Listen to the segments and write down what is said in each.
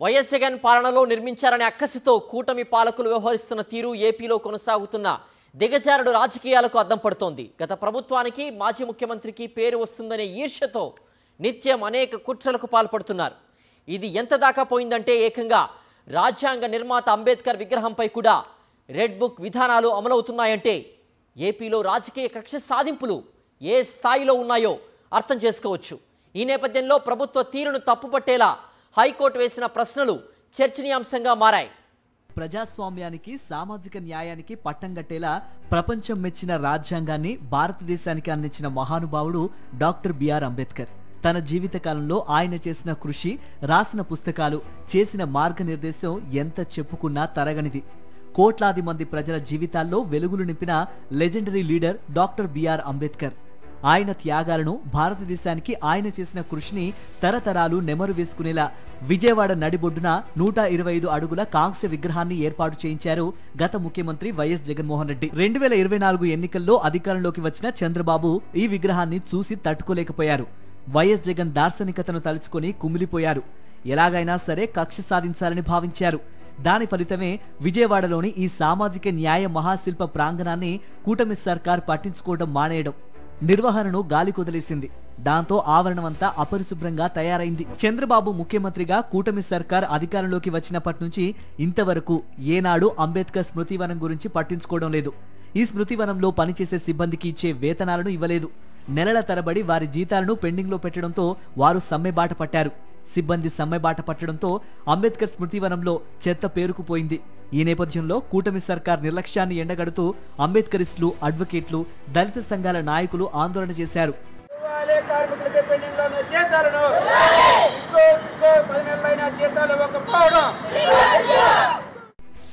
YS Jagan పాలనలో నిర్మించారనే అక్కసితో కూటమి పాలకులు వ్యవహరిస్తున్న తీరు ఏపీలో కొనసాగుతున్న దిగజారుడు రాజకీయాలకు అద్దం పడుతోంది. గత ప్రభుత్వానికి మాజీ ముఖ్యమంత్రికి పేరు వస్తుందనే ఈర్ష్యతో నిత్యం అనేక కుట్రలకు పాల్పడుతున్నారు. ఇది ఎంత దాకా పోయిందంటే ఏకంగా రాజ్యాంగ నిర్మాత అంబేద్కర్ విగ్రహంపై కూడా రెడ్ బుక్ విధానాలు అమలవుతున్నాయంటే ఏపీలో రాజకీయ కక్ష సాధింపులు ఏ స్థాయిలో ఉన్నాయో అర్థం చేసుకోవచ్చు. ఈ నేపథ్యంలో ప్రభుత్వ తీరును తప్పుపట్టేలా హైకోర్టు వేసిన ప్రశ్నలు చర్చనీయాంశంగా మారాయి. ప్రజాస్వామ్యానికి సామాజిక న్యాయానికి పట్టం కట్టేలా ప్రపంచం మెచ్చిన రాజ్యాంగాన్ని భారతదేశానికి అందించిన మహానుభావుడు డాక్టర్ బిఆర్ అంబేద్కర్. తన జీవితకాలంలో ఆయన చేసిన కృషి, రాసిన పుస్తకాలు, చేసిన మార్గనిర్దేశం ఎంత చెప్పుకున్నా తరగనిది. కోట్లాది మంది ప్రజల జీవితాల్లో వెలుగులు నింపిన legendary leader doctor B R Ambedkar. ఆయన త్యాగాలను, భారతదేశానికి ఆయన చేసిన కృషిని తరతరాలు నెమరు వేసుకునేలా విజయవాడ నడిబొడ్డున 125 అడుగుల కాంస్య విగ్రహాన్ని ఏర్పాటు చేయించారు గత ముఖ్యమంత్రి వైఎస్ జగన్మోహన్ రెడ్డి. 2024 ఎన్నికల్లో అధికారంలోకి వచ్చిన చంద్రబాబు ఈ విగ్రహాన్ని చూసి తట్టుకోలేకపోయారు. వైఎస్ జగన్ దార్శనికతను తలుచుకొని కుమిలిపోయారు. ఎలాగైనా సరే కక్ష సాధించాలని భావించారు. దాని ఫలితమే విజయవాడలోని ఈ సామాజిక న్యాయ మహాశిల్ప ప్రాంగణాన్ని కూటమి సర్కార్ పట్టించుకోవడం మానేయడం, నిర్వహణను గాలికొదిలేసింది. దాంతో ఆవరణమంతా అపరిశుభ్రంగా తయారైంది. చంద్రబాబు ముఖ్యమంత్రిగా కూటమి సర్కార్ అధికారంలోకి వచ్చినప్పటి నుంచి ఇంతవరకు ఏనాడు అంబేద్కర్ స్మృతివనం గురించి పట్టించుకోవడం లేదు. ఈ స్మృతివనంలో పనిచేసే సిబ్బందికి ఇచ్చే వేతనాలను ఇవ్వలేదు. నెలల తరబడి వారి జీతాలను పెండింగ్లో పెట్టడంతో వారు సమ్మెబాట పట్టారు. సిబ్బంది సమ్మెబాట పట్టడంతో అంబేద్కర్ స్మృతివనంలో చెత్త పేరుకుపోయింది. ఈ నేపథ్యంలో కూటమి సర్కార్ నిర్లక్ష్యాన్ని ఎండగడుతూ అంబేద్కరిస్టులు, అడ్వకేట్లు, దళిత సంఘాల నాయకులు ఆందోళన చేశారు.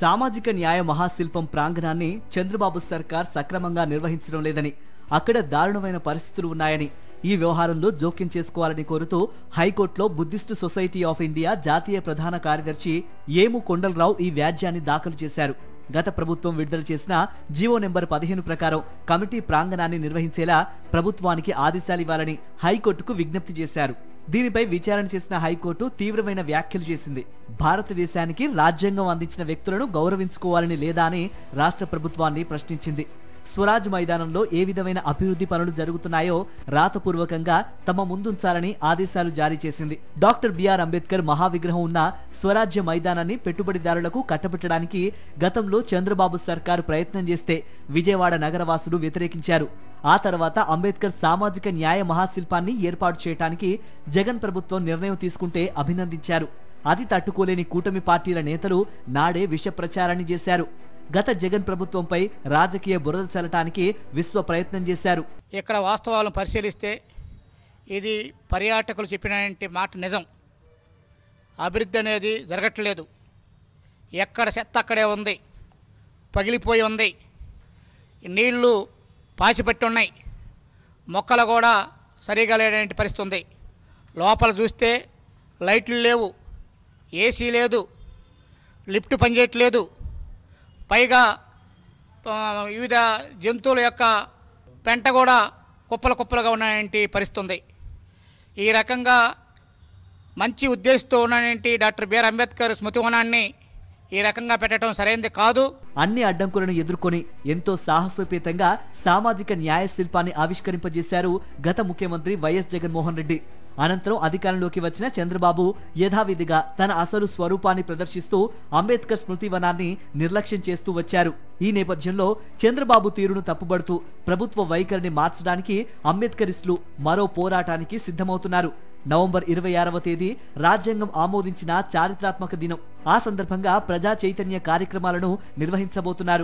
సామాజిక న్యాయ మహాశిల్పం ప్రాంగణాన్ని చంద్రబాబు సర్కార్ సక్రమంగా నిర్వహించడం లేదని, అక్కడ దారుణమైన పరిస్థితులు ఉన్నాయని, ఈ వ్యవహారంలో జోక్యం చేసుకోవాలని కోరుతూ హైకోర్టులో బుద్ధిస్ట్ సొసైటీ ఆఫ్ ఇండియా జాతీయ ప్రధాన కార్యదర్శి ఏము కొండలరావు ఈ వ్యాజ్యాన్ని దాఖలు చేశారు. గత ప్రభుత్వం విడుదల చేసిన జీవో నెంబర్ 15 ప్రకారం కమిటీ ప్రాంగణాన్ని నిర్వహించేలా ప్రభుత్వానికి ఆదేశాలివ్వాలని హైకోర్టుకు విజ్ఞప్తి చేశారు. దీనిపై విచారణ చేసిన హైకోర్టు తీవ్రమైన వ్యాఖ్యలు చేసింది. భారతదేశానికి రాజ్యాంగం అందించిన వ్యక్తులను గౌరవించుకోవాలని లేదా అని రాష్ట్ర ప్రభుత్వాన్ని ప్రశ్నించింది. స్వరాజ్ మైదానంలో ఏ విధమైన అభివృద్ధి పనులు జరుగుతున్నాయో రాతపూర్వకంగా తమ ముందుంచాలని ఆదేశాలు జారీ చేసింది. డాక్టర్ బిఆర్ అంబేద్కర్ మహావిగ్రహం ఉన్న స్వరాజ్య మైదానాన్ని పెట్టుబడిదారులకు కట్టబెట్టడానికి గతంలో చంద్రబాబు సర్కారు ప్రయత్నం చేస్తే విజయవాడ నగరవాసులు వ్యతిరేకించారు. ఆ తర్వాత అంబేద్కర్ సామాజిక న్యాయ మహాశిల్పాన్ని ఏర్పాటు చేయడానికి జగన్ ప్రభుత్వం నిర్ణయం తీసుకుంటే అభినందించారు. అది తట్టుకోలేని కూటమి పార్టీల నేతలు నాడే విష ప్రచారాన్ని చేశారు. గత జగన్ ప్రభుత్వంపై రాజకీయ బురద చల్లటానికి విశ్వ ప్రయత్నం చేశారు. ఇక్కడ వాస్తవాలను పరిశీలిస్తే ఇది పర్యాటకులు చెప్పినటువంటి మాట నిజం. అభివృద్ధి అనేది జరగట్లేదు. ఎక్కడ చెత్త అక్కడే ఉంది, పగిలిపోయి ఉంది, నీళ్లు పాసిపెట్టి ఉన్నాయి, మొక్కలు కూడా సరిగా లేనటువంటి పరిస్థితి ఉంది. లోపల చూస్తే లైట్లు లేవు, ఏసీ లేదు, లిఫ్ట్ పనిచేయట్లేదు, పైగా వివిధ జంతువుల యొక్క పెంట కూడా కుప్పలుగా ఉన్నటువంటి పరిస్థితి ఉంది. ఈ రకంగా మంచి ఉద్దేశంతో ఉన్నటువంటి డాక్టర్ బిఆర్ అంబేద్కర్ స్మృతివనాన్ని ఈ రకంగా పెట్టడం సరైనది కాదు. అన్ని అడ్డంకులను ఎదుర్కొని ఎంతో సాహసోపేతంగా సామాజిక న్యాయ శిల్పాన్ని ఆవిష్కరింపజేశారు గత ముఖ్యమంత్రి వైఎస్ జగన్మోహన్ రెడ్డి. అనంతరం అధికారంలోకి వచ్చిన చంద్రబాబు యథావిధిగా తన అసలు స్వరూపాన్ని ప్రదర్శిస్తూ అంబేద్కర్ స్మృతివనాన్ని నిర్లక్ష్యం చేస్తూ వచ్చారు. ఈ నేపథ్యంలో చంద్రబాబు తీరును తప్పుబడుతూ ప్రభుత్వ వైఖరిని మార్చడానికి అంబేద్కరిస్టులు మరో పోరాటానికి సిద్ధమవుతున్నారు. నవంబర్ 26వ తేదీ రాజ్యాంగం ఆమోదించిన చారిత్రాత్మక దినం. ఆ సందర్భంగా ప్రజా చైతన్య కార్యక్రమాలను నిర్వహించబోతున్నారు.